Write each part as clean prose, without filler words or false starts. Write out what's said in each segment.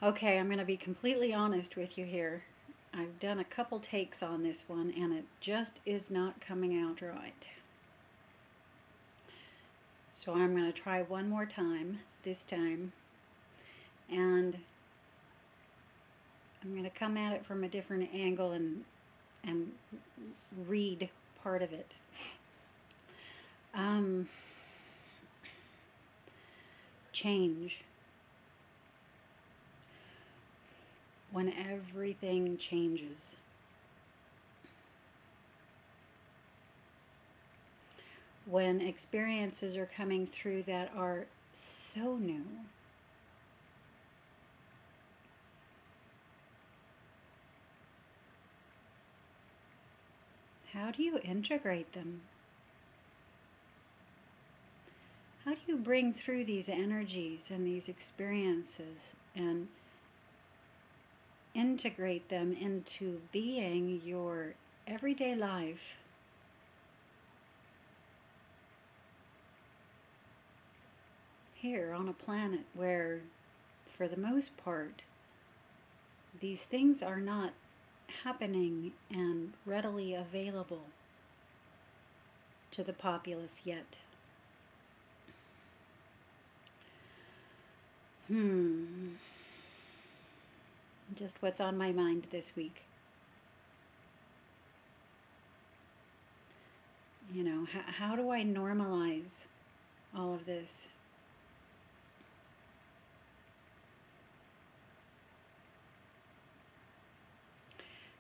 Okay, I'm going to be completely honest with you here. I've done a couple takes on this one and it just is not coming out right. So I'm going to try one more time this time, and I'm going to come at it from a different angle and read part of it. Change. When everything changes. When experiences are coming through that are so new. How do you integrate them? How do you bring through these energies and these experiences and integrate them into being your everyday life? Here on a planet where, for the most part, these things are not happening and readily available to the populace yet. Just what's on my mind this week. You know, how do I normalize all of this?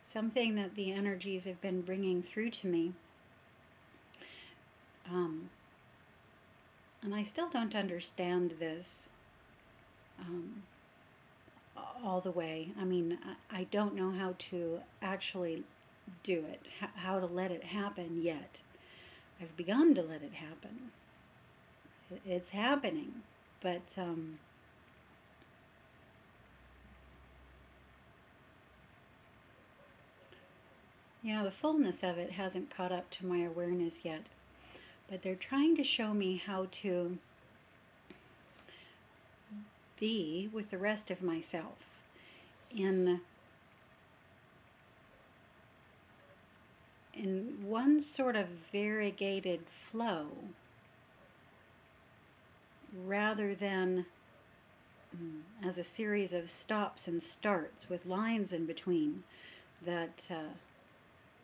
Something that the energies have been bringing through to me, and I still don't understand this all the way. I mean, I don't know how to actually do it, how to let it happen yet. I've begun to let it happen. It's happening, but you know, the fullness of it hasn't caught up to my awareness yet. But they're trying to show me how to be with the rest of myself in one sort of variegated flow, rather than as a series of stops and starts with lines in between that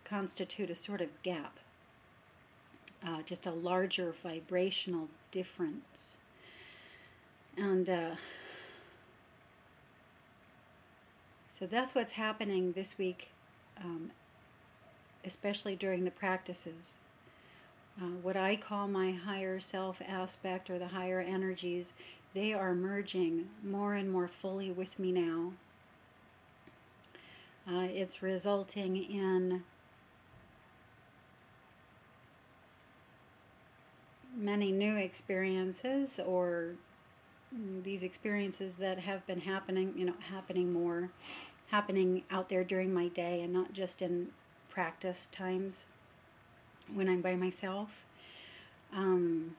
constitute a sort of gap, just a larger vibrational difference. And so that's what's happening this week, especially during the practices. What I call my higher self aspect, or the higher energies, they are merging more and more fully with me now. It's resulting in many new experiences, or these experiences that have been happening, you know, happening out there during my day, and not just in practice times when I'm by myself. You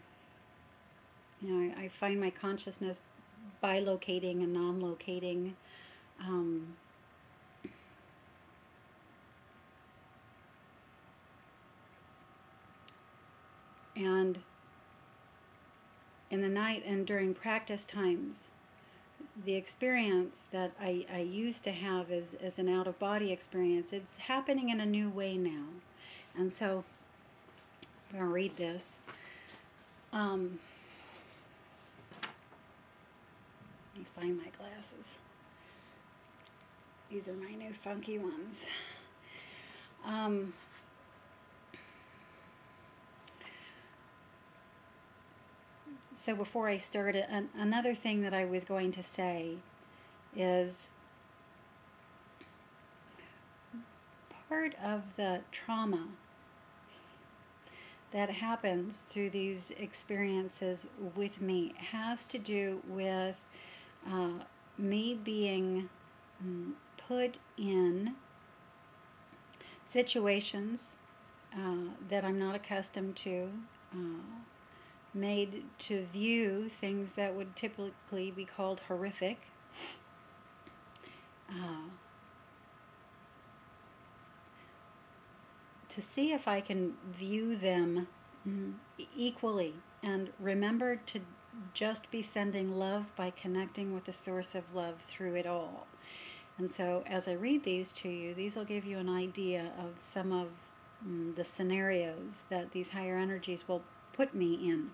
know, I find my consciousness bilocating and non-locating. And in the night and during practice times, the experience that I used to have as an out-of-body experience, it's happening in a new way now. And so I'm going to read this. Let me find my glasses. These are my new funky ones. So before I start, another thing that I was going to say is part of the trauma that happens through these experiences with me has to do with me being put in situations that I'm not accustomed to, made to view things that would typically be called horrific. To see if I can view them equally and remember to just be sending love by connecting with the source of love through it all. And so as I read these to you, these will give you an idea of some of the scenarios that these higher energies will put me in.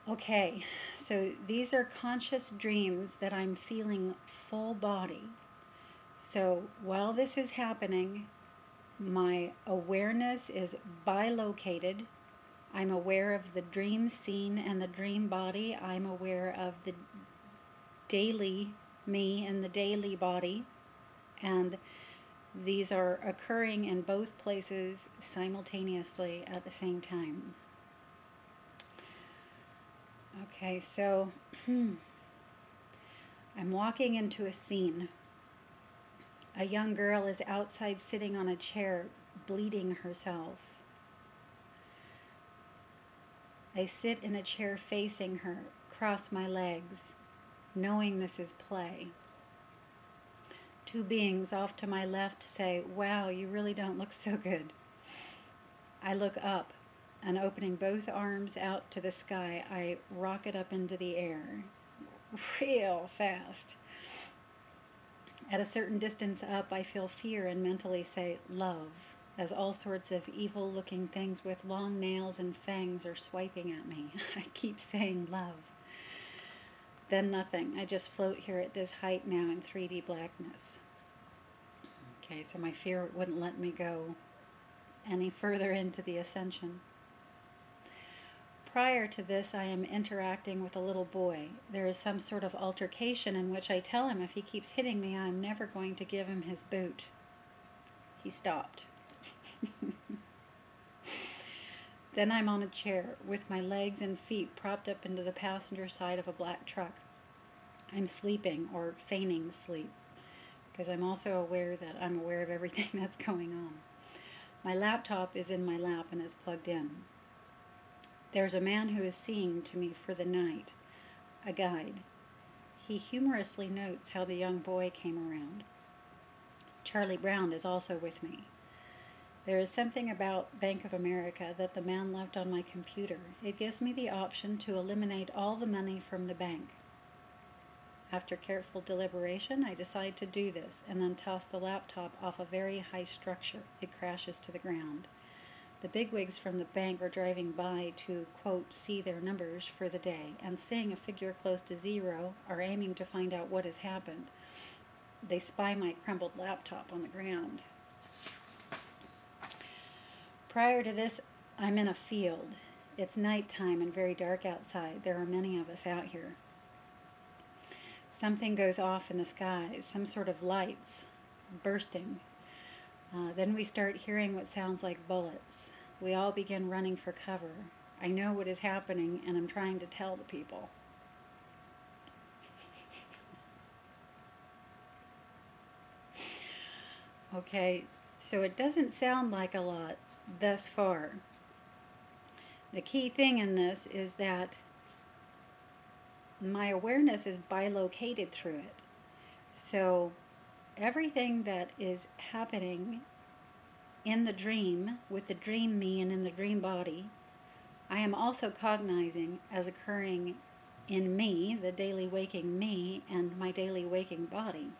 Okay, so these are conscious dreams that I'm feeling full body. So while this is happening, my awareness is bilocated. I'm aware of the dream scene and the dream body. I'm aware of the daily me and the daily body. And these are occurring in both places simultaneously at the same time. Okay, so I'm walking into a scene. A young girl is outside sitting on a chair, bleeding herself. I sit in a chair facing her, cross my legs, knowing this is play. Two beings off to my left say, "Wow, you really don't look so good." I look up, and opening both arms out to the sky, I rocket up into the air, real fast. At a certain distance up, I feel fear and mentally say, "Love," as all sorts of evil-looking things with long nails and fangs are swiping at me. I keep saying love. Then nothing. I just float here at this height now in 3D blackness. Okay, so my fear wouldn't let me go any further into the ascension. Prior to this, I am interacting with a little boy. There is some sort of altercation in which I tell him if he keeps hitting me, I'm never going to give him his boot. He stopped. Then I'm on a chair with my legs and feet propped up into the passenger side of a black truck. I'm sleeping or feigning sleep because I'm also aware that I'm aware of everything that's going on. My laptop is in my lap and is plugged in. There's a man who is seeing to me for the night, a guide. He humorously notes how the young boy came around. Charlie Brown is also with me. There is something about Bank of America that the man left on my computer. It gives me the option to eliminate all the money from the bank. After careful deliberation, I decide to do this and then toss the laptop off a very high structure. It crashes to the ground. The bigwigs from the bank are driving by to, quote, see their numbers for the day, and seeing a figure close to zero are aiming to find out what has happened. They spy my crumbled laptop on the ground. Prior to this, I'm in a field. It's nighttime and very dark outside. There are many of us out here. Something goes off in the sky, some sort of lights bursting. Then we start hearing what sounds like bullets. We all begin running for cover. I know what is happening, and I'm trying to tell the people. Okay, so it doesn't sound like a lot thus far. The key thing in this is that my awareness is bilocated through it. So everything that is happening in the dream, with the dream me and in the dream body, I am also cognizing as occurring in me, the daily waking me, and my daily waking body.